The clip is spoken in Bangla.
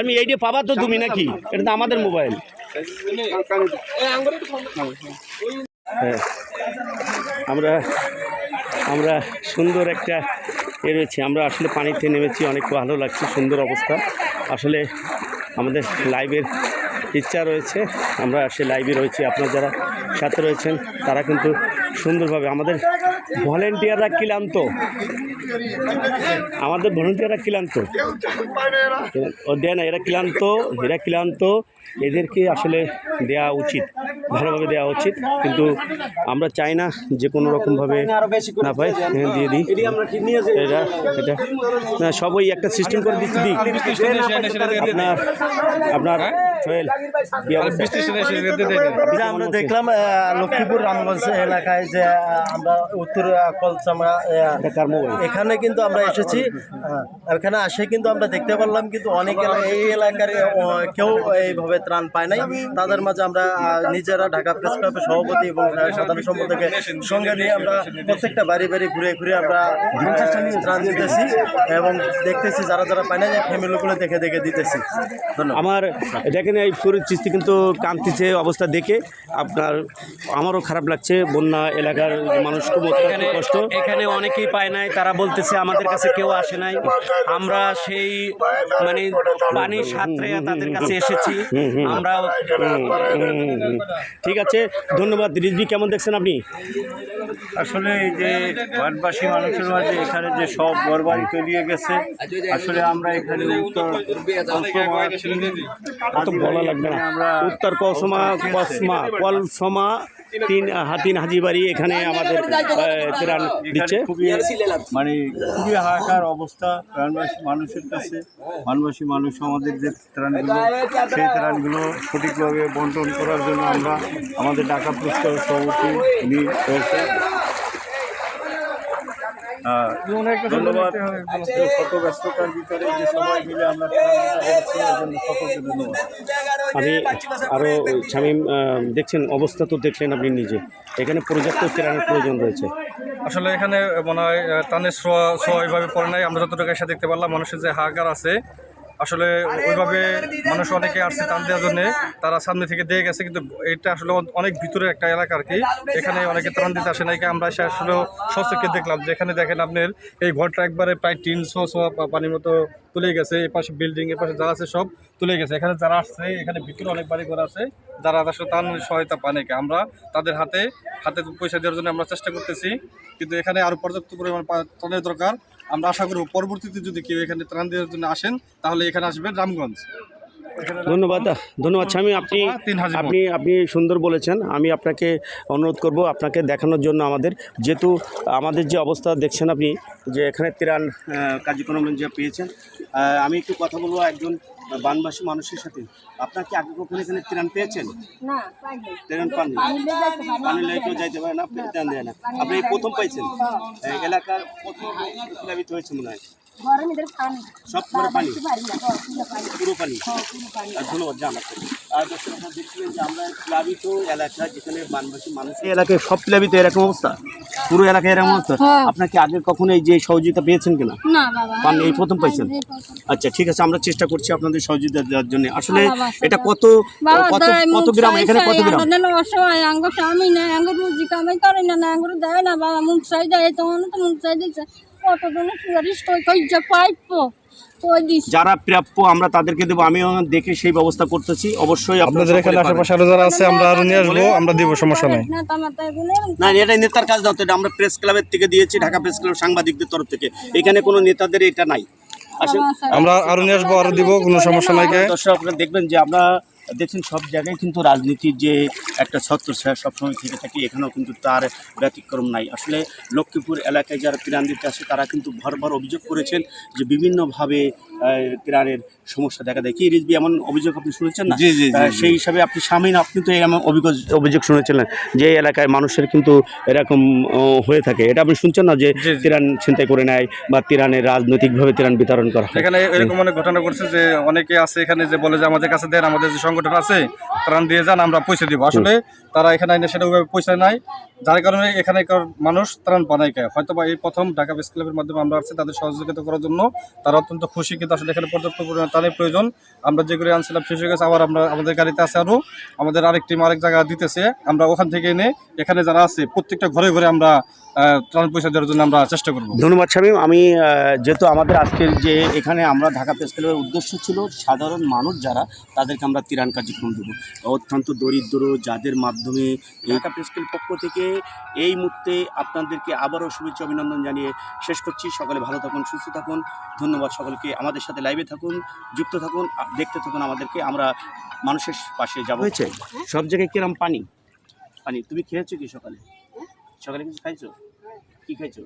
আমি এইটা পাবা তো তুমি নাকি? এটা তো আমাদের মোবাইল। হ্যাঁ, আমরা আমরা সুন্দর একটা রয়েছে। আমরা আসলে পানিতে নেমেছি, অনেক ভালো লাগছে, সুন্দর অবস্থা। আসলে আমাদের লাইভের ইচ্ছা রয়েছে, আমরা সে লাইভে রয়েছি। আপনারা যারা সাথে রয়েছেন তারা কিন্তু সুন্দরভাবে আমাদের ভলেন্টিয়াররা ক্লান্ত, আমাদের ভলেন্টিয়াররা ক্লান্ত ও দেয় না, এরা ক্লান্ত, এদেরকে আসলে দেওয়া উচিত, ভালোভাবে দেওয়া উচিত। কিন্তু আমরা চাই না যে কোনো রকমভাবে না পাই দিয়ে দিই। এটা না সবই একটা সিস্টেম করে দিচ্ছি। আপনার সোহেল আমরা দেখলাম লক্ষ্মীপুর রামগঞ্জ এলাকায় যে আমরা উত্তর কলচামা এখানে কিন্তু আমরা এসেছি। এখানে আসে কিন্তু আমরা দেখতে পারলাম কিন্তু অনেক এই এলাকার কেউ এইভাবে ত্রাণ পায় নাই। তাদের মাঝে আমরা নিজেরা ঢাকা প্রেস ক্লাবের সভাপতি এবং সাধারণ সম্পাদকের সঙ্গে নিয়ে আমরা প্রত্যেকটা বাড়ি ঘুরে আমরা ত্রাণ দিতেছি এবং দেখতেছি যারা পায় না ফ্যামিলিগুলো দেখে দিতেছি। আমার দেখেন এই পরিস্থিতি কিন্তু কাঁদতেছে অবস্থা দেখে, আমারও খারাপ লাগছে। বন্যা এলাকার মানুষ খুব কষ্ট, এখানে অনেকেই পায় নাই, তারা বলতেছে আমাদের কাছে কেউ আসে নাই। আমরা সেই মানে পানির সাঁতরে তাদের কাছে এসেছি আমরা। ঠিক আছে, ধন্যবাদ। রিজভি, কেমন দেখছেন আপনি? আসলে এই যে বানবাসী মানুষের মাঝে এখানে যে সব ঘরবাড়ি তলিয়ে গেছে, আসলে আমরা এখানে বলা লাগবে না, উত্তর কসমা কলসমা তিন হাজিবাড়ি এখানে আমাদের ত্রাণ দিচ্ছে। মানে খুবই হাহাকার অবস্থা গ্রামবাসী মানুষের কাছে। বনবাসী মানুষ আমাদের যে ত্রাণগুলো, সেই ত্রাণগুলো সঠিকভাবে বন্টন করার জন্য আমরা আমাদের ঢাকা প্রেস ক্লাবের সভাপতি উনি রয়েছে। ধন্যবাদ। শত ব্যস্ততার ভিতরে যে সবাই মিলে আমরা সকলকে ধন্যবাদ। আমি আরও শামীম, দেখছেন অবস্থা তো দেখলেন আপনি নিজে, এখানে পর্যাপ্ত ত্রাণের প্রয়োজন রয়েছে। আসলে এখানে মনে হয় ত্রাণের ছোঁয়া ওইভাবে পড়ে নাই। আমরা যতটুকু এসে দেখতে পারলাম মানুষের যে হাহাকার আছে, আসলে ওইভাবে মানুষ অনেকে আসছে ত্রাণ দেওয়ার জন্য, তারা সামনে থেকে দিয়ে গেছে। কিন্তু এটা আসলে অনেক ভিতরে একটা এলাকা আর কি, এখানে অনেকে ত্রাণ দিতে আসে নাই। আমরা এসে আসলে সচক্ষে দেখলাম যে এখানে দেখেন আপনার এই ঘরটা একবারে প্রায় 300 পানির মতো তুলে গেছে। এই পাশে বিল্ডিং, এর পাশে যা আছে সব তুলে গেছে। এখানে যারা আসছে, এখানে ভিতরে অনেক বাড়ি ঘর আছে যারা আসলে ত্রাণ সহায়তা পায় নাকি, আমরা তাদের হাতে পয়সা দেওয়ার জন্য আমরা চেষ্টা করতেছি। কিন্তু এখানে আরও পর্যাপ্ত পরিমাণ ত্রাণের দরকার। আমরা আশা করব পরবর্তীতে যদি কেউ এখানে ত্রাণ দেওয়ার জন্য আসেন তাহলে এখানে আসবেন রামগঞ্জ। ধন্যবাদ স্বামী, আপনি সুন্দর বলেছেন। আমি আপনাকে অনুরোধ করব আপনাকে দেখানোর জন্য যেহেতু আমাদের যে অবস্থা দেখছেন আপনি, যে এখানে ত্রাণ কার্যক্রম যে পেয়েছেন। আমি একটু কথা বলবো একজন বানবাসী মানুষের সাথে। আপনার কি আগে কখনো এখানে ত্রাণ পেয়েছেন? না, ত্রাণ পাননি? পানি লেকেও যাইতে পারে না, ত্রাণ দেয় না। আপনি এই প্রথম পাইছেন? এলাকার প্রথম প্লাবিত হয়েছে মনে হয়। সব ঘরে পানি, পুরো পানি। ধন্যবাদ জানাচ্ছি। আর দর্শক, আপনারা দেখছিলেন যে আমরা প্লাবিত এলাকা, যেখানে বানবাসী মানুষ এলাকায় সব প্লাবিত এরকম অবস্থা, পুরো এলাকায় এরকম অবস্থা। আপনার কি আগে কখনো এই যে সহযোগিতা পেয়েছেন কিনা? পান, এই প্রথম পাইছেন? আচ্ছা, ঠিক আছে, আমরা চেষ্টা করছি আপনাদের সহযোগিতা দেওয়ার জন্য। আসলে এটা কত গ্রাম? এখানে কত গ্রাম? যারা প্রাপ্য আমরা তাদেরকে দেবো। আমি দেখে সেই ব্যবস্থা করতেছি। অবশ্যই আপনাদের এখানে আশেপাশে আরো যারা আছে আমরা আরো নিয়ে আসবো, আমরা দিব, সমস্যা নাই। না, এটাই নেতার কাজ দাও তো। এটা আমরা প্রেস ক্লাবের থেকে দিয়েছি, ঢাকা প্রেস ক্লাব সাংবাদিকদের তরফ থেকে। এখানে কোনো নেতাদের এটা নাই। আমরা আরো নিয়ে আসবো, আরো দিব, কোনো সমস্যা নাই। দর্শক, আপনারা দেখবেন যে আমরা দেখছেন সব জায়গায় কিন্তু রাজনীতির যে একটা ছত্রছায়া সবসময় থেকে থাকে, এখানেও কিন্তু তার ব্যতিক্রম নাই। আসলে লক্ষ্মীপুর এলাকায় যারা ত্রাণ দিতে আসে তারা কিন্তু ভরবার অভিযোগ করেছেন যে বিভিন্নভাবে ত্রাণের সমস্যা দেখা দেয়। কি রিজভি, এমন অভিযোগ আপনি শুনেছেন না? সেই হিসাবে আপনি স্বামীন, আপনি তো এমন অভিযোগ শুনেছিলেন যে এলাকায় মানুষের কিন্তু এরকম হয়ে থাকে। এটা আপনি শুনছেন না যে ত্রাণ ছিনতাই করে নেয় বা ত্রাণের রাজনৈতিকভাবে ত্রাণ বিতরণ করা হয়? এখানে এরকম অনেক ঘটনা ঘটছে যে অনেকে আছে এখানে যে বলে যে আমাদের কাছে দেন, আমাদের যে সংগঠন আছে ত্রাণ দিয়ে যান, আমরা পয়সা দিব। আসলে তারা এখানে আইনে সেটা ওইভাবে পয়সা নাই, যার কারণে এখানকার মানুষ ত্রাণ বানাই খায়। হয়তো বা এই প্রথম ঢাকা প্রেস ক্লাবের মাধ্যমে আমরা আসছি তাদের সহযোগিতা করার জন্য, তারা অত্যন্ত খুশি। কিন্তু আসলে এখানে পর্যাপ্ত পরিমাণে ত্রাণের প্রয়োজন। আমরা যেগুলো আনছিলাম শেষ হয়ে গেছে, আবার আমরা আমাদের গাড়িতে আছে আরও, আমাদের আরেক টিম আরেক জায়গায় দিতেছে। আমরা ওখান থেকে এনে এখানে যারা আছে প্রত্যেকটা ঘরে ঘরে আমরা ত্রাণ পয়সা দেওয়ার জন্য আমরা চেষ্টা করব। ধন্যবাদ শামীম। আমি যেহেতু আমাদের আজকের যে এখানে আমরা ঢাকা প্রেস ক্লাবের উদ্দেশ্য ছিল সাধারণ মানুষ যারা, তাদেরকে আমরা ত্রাণ কার্যক্রম দেবো, অত্যন্ত দরিদ্র যাদের মাধ্যমে ঢাকা প্রেস ক্লাবের পক্ষ থেকে এই মুহূর্তে আপনাদেরকে আবারও শুভেচ্ছা অভিনন্দন জানিয়ে শেষ করছি। সকলে ভালো থাকুন, সুস্থ থাকুন। ধন্যবাদ সকলকে। আমাদের সাথে লাইভে থাকুন, যুক্ত থাকুন, দেখতে থাকুন আমাদেরকে। আমরা মানুষের পাশে যাব। হয়েছে সব জায়গায় কিরম পানি পানি। তুমি খেয়েছো কি সকালে? সকালে কিছু খাইছো? কি খাইছো?